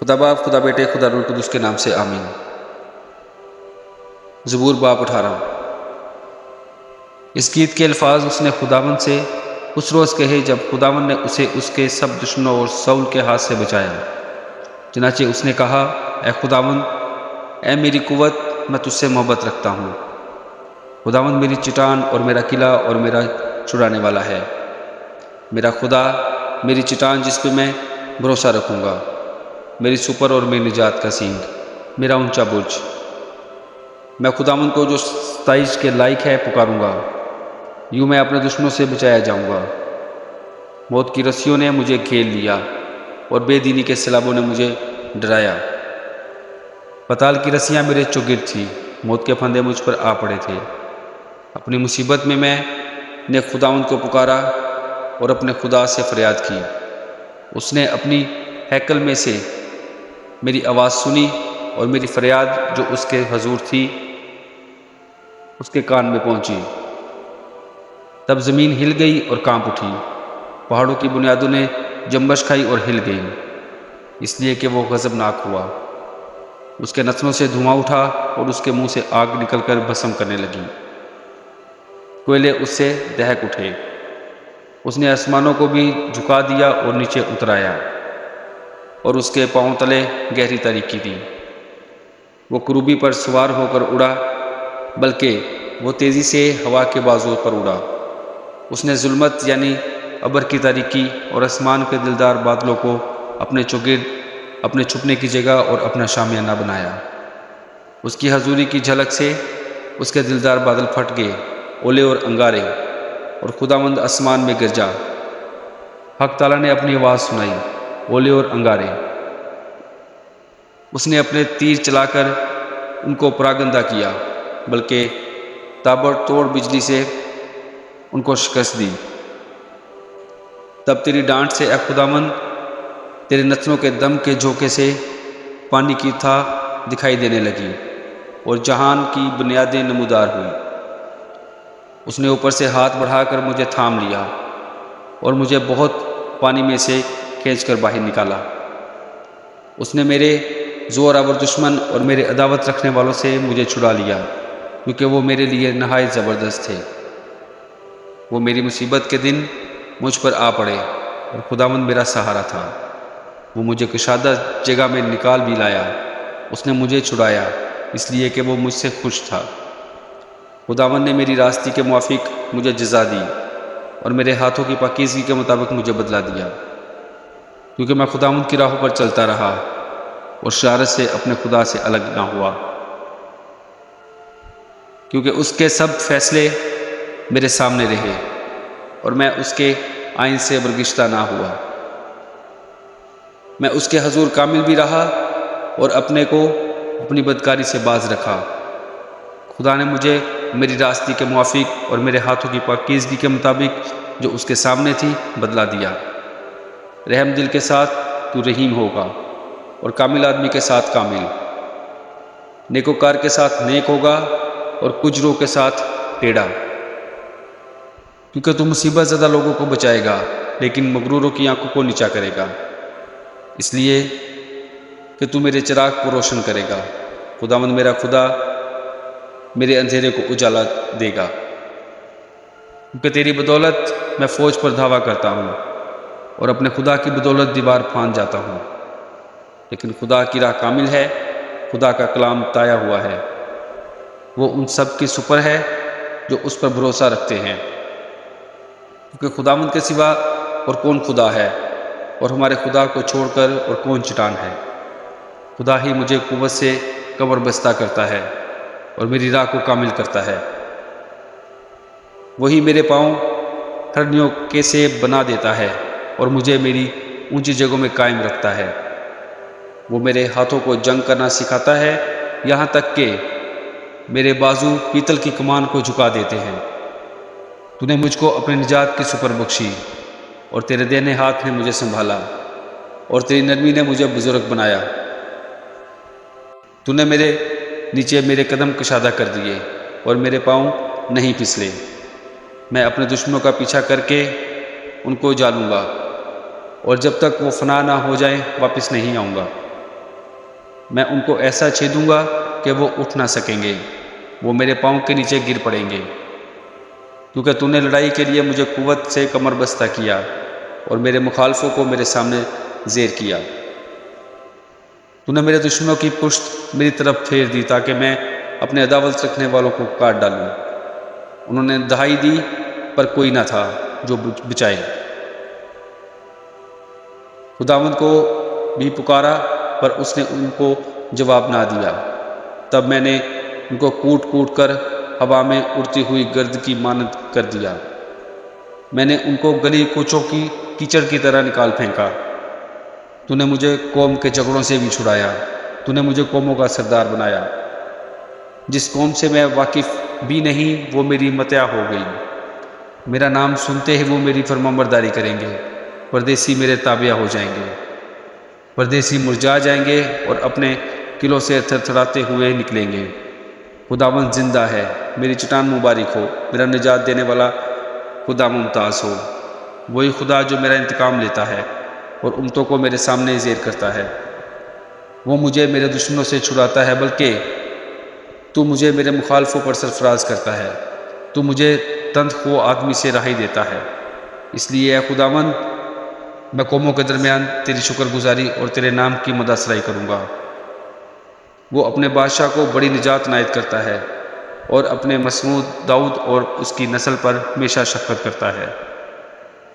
خدا باپ، خدا بیٹے، خدا روح القدس کے نام سے آمین۔ زبور باب 18۔ اس گیت کے الفاظ اس نے خداوند سے اس روز کہے جب خداوند نے اسے اس کے سب دشمنوں اور سول کے ہاتھ سے بچایا۔ چنانچہ اس نے کہا، اے خداوند، اے میری قوت، میں تجھ سے محبت رکھتا ہوں۔ خداوند میری چٹان اور میرا قلعہ اور میرا چھڑانے والا ہے، میرا خدا، میری چٹان جس پہ میں بھروسہ رکھوں گا، میری سپر اور میری نجات کا سینگ، میرا اونچا برج۔ میں خداوند کو جو ستائش کے لائق ہے پکاروں گا، یوں میں اپنے دشمنوں سے بچایا جاؤں گا۔ موت کی رسیوں نے مجھے گھیر لیا اور بے دینی کے سیلابوں نے مجھے ڈرایا۔ پتال کی رسیاں میرے چوگرد تھی، موت کے پھندے مجھ پر آ پڑے تھے۔ اپنی مصیبت میں نے خداوند کو پکارا اور اپنے خدا سے فریاد کی۔ اس نے اپنی ہیکل میں سے میری آواز سنی اور میری فریاد جو اس کے حضور تھی اس کے کان میں پہنچی۔ تب زمین ہل گئی اور کانپ اٹھی، پہاڑوں کی بنیادوں نے جنبش کھائی اور ہل گئی، اس لیے کہ وہ غضبناک ہوا۔ اس کے نتنوں سے دھواں اٹھا اور اس کے منہ سے آگ نکل کر بھسم کرنے لگی، کوئلے اس سے دہک اٹھے۔ اس نے آسمانوں کو بھی جھکا دیا اور نیچے اترایا، اور اس کے پاؤں تلے گہری تاریکی تھی۔ وہ کروبی پر سوار ہو کر اڑا، بلکہ وہ تیزی سے ہوا کے بازوؤں پر اڑا۔ اس نے ظلمت یعنی ابر کی تاریکی اور آسمان کے دلدار بادلوں کو اپنے چوگرد، اپنے چھپنے کی جگہ اور اپنا شامیانہ بنایا۔ اس کی حضوری کی جھلک سے اس کے دلدار بادل پھٹ گئے، اولے اور انگارے، اور خداوند آسمان میں گرجا۔ حق تعالیٰ نے اپنی آواز سنائی، اولے اور انگارے۔ اس نے اپنے تیر چلا کر ان کو پراگندہ کیا، بلکہ تابڑ توڑ بجلی سے ان کو شکست دی۔ تب تیری ڈانٹ سے اے خداوند، تیرے نتنوں کے دم کے جھونکے سے پانی کی تھا دکھائی دینے لگی اور جہان کی بنیادیں نمودار ہوئی۔ اس نے اوپر سے ہاتھ بڑھا کر مجھے تھام لیا اور مجھے بہت پانی میں سے کھینچ کر باہر نکالا۔ اس نے میرے زور آور دشمن اور میرے عداوت رکھنے والوں سے مجھے چھڑا لیا، کیونکہ وہ میرے لیے نہایت زبردست تھے۔ وہ میری مصیبت کے دن مجھ پر آ پڑے اور خداوند میرا سہارا تھا۔ وہ مجھے کشادہ جگہ میں نکال بھی لایا۔ اس نے مجھے چھڑایا اس لیے کہ وہ مجھ سے خوش تھا۔ خداوند نے میری راستی کے موافق مجھے جزا دی اور میرے ہاتھوں کی پاکیزگی کے مطابق مجھے بدلہ دیا، کیونکہ میں خداوند کی راہوں پر چلتا رہا اور شرارت سے اپنے خدا سے الگ نہ ہوا، کیونکہ اس کے سب فیصلے میرے سامنے رہے اور میں اس کے آئین سے برگشتہ نہ ہوا۔ میں اس کے حضور کامل بھی رہا اور اپنے کو اپنی بدکاری سے باز رکھا۔ خدا نے مجھے میری راستی کے موافق اور میرے ہاتھوں کی پاکیزگی کے مطابق جو اس کے سامنے تھی بدلہ دیا۔ رحم دل کے ساتھ تو رحیم ہوگا اور کامل آدمی کے ساتھ کامل، نیکوکار کے ساتھ نیک ہوگا اور کجروں کے ساتھ ٹیڑھا، کیونکہ تو مصیبت زدہ لوگوں کو بچائے گا لیکن مغروروں کی آنکھوں کو نیچا کرے گا، اس لیے کہ تو میرے چراغ کو روشن کرے گا۔ خداوند میرا خدا میرے اندھیرے کو اجالا دے گا، کیونکہ تیری بدولت میں فوج پر دھاوا کرتا ہوں اور اپنے خدا کی بدولت دیوار پھاند جاتا ہوں۔ لیکن خدا کی راہ کامل ہے، خدا کا کلام تایا ہوا ہے، وہ ان سب کی سپر ہے جو اس پر بھروسہ رکھتے ہیں، کیونکہ خداوند کے سوا اور کون خدا ہے، اور ہمارے خدا کو چھوڑ کر اور کون چٹان ہے۔ خدا ہی مجھے قوت سے کمر بستہ کرتا ہے اور میری راہ کو کامل کرتا ہے۔ وہی میرے پاؤں ٹھڑنیوں کے سے بنا دیتا ہے اور مجھے میری اونچی جگہوں میں قائم رکھتا ہے۔ وہ میرے ہاتھوں کو جنگ کرنا سکھاتا ہے، یہاں تک کہ میرے بازو پیتل کی کمان کو جھکا دیتے ہیں۔ تو نے مجھ کو اپنے نجات کی سپر بخشی اور تیرے دہنے ہاتھ نے مجھے سنبھالا اور تیری نرمی نے مجھے بزرگ بنایا۔ تو نے میرے نیچے میرے قدم کشادہ کر دیے اور میرے پاؤں نہیں پھسلے۔ میں اپنے دشمنوں کا پیچھا کر کے ان کو جالوں گا، اور جب تک وہ فنا نہ ہو جائیں واپس نہیں آؤں گا۔ میں ان کو ایسا چھیدوں گا کہ وہ اٹھ نہ سکیں گے، وہ میرے پاؤں کے نیچے گر پڑیں گے، کیونکہ تو نے لڑائی کے لیے مجھے قوت سے کمر بستہ کیا اور میرے مخالفوں کو میرے سامنے زیر کیا۔ تو نے میرے دشمنوں کی پشت میری طرف پھیر دی تاکہ میں اپنے عداوت رکھنے والوں کو کاٹ ڈالوں۔ انہوں نے دہائی دی پر کوئی نہ تھا جو بچائے۔ خداوند کو بھی پکارا پر اس نے ان کو جواب نہ دیا۔ تب میں نے ان کو کوٹ کوٹ کر ہوا میں اڑتی ہوئی گرد کی مانند کر دیا۔ میں نے ان کو گلی کوچوں کی کیچڑ کی طرح نکال پھینکا۔ تو نے مجھے قوم کے جھگڑوں سے بھی چھڑایا، تو نے مجھے قوموں کا سردار بنایا۔ جس قوم سے میں واقف بھی نہیں وہ میری متاع ہو گئی۔ میرا نام سنتے ہی وہ میری فرمانبرداری کریں گے۔ پردیسی میرے تابع ہو جائیں گے، پردیسی مرجھا جائیں گے اور اپنے قلعوں سے تھر تھراتے ہوئے نکلیں گے۔ خداوند زندہ ہے، میری چٹان مبارک ہو، میرا نجات دینے والا خدا ممتاز ہو۔ وہی خدا جو میرا انتقام لیتا ہے اور امتوں کو میرے سامنے زیر کرتا ہے۔ وہ مجھے میرے دشمنوں سے چھڑاتا ہے، بلکہ تو مجھے میرے مخالفوں پر سرفراز کرتا ہے۔ تو مجھے تند خو آدمی سے رہائی دیتا ہے۔ اس لیے اے خداوند، میں قوموں کے درمیان تیری شکر گزاری اور تیرے نام کی مدح سرائی کروں گا۔ وہ اپنے بادشاہ کو بڑی نجات عنایت کرتا ہے اور اپنے مصمود داؤد اور اس کی نسل پر ہمیشہ شفقت کرتا ہے۔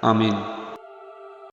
آمین۔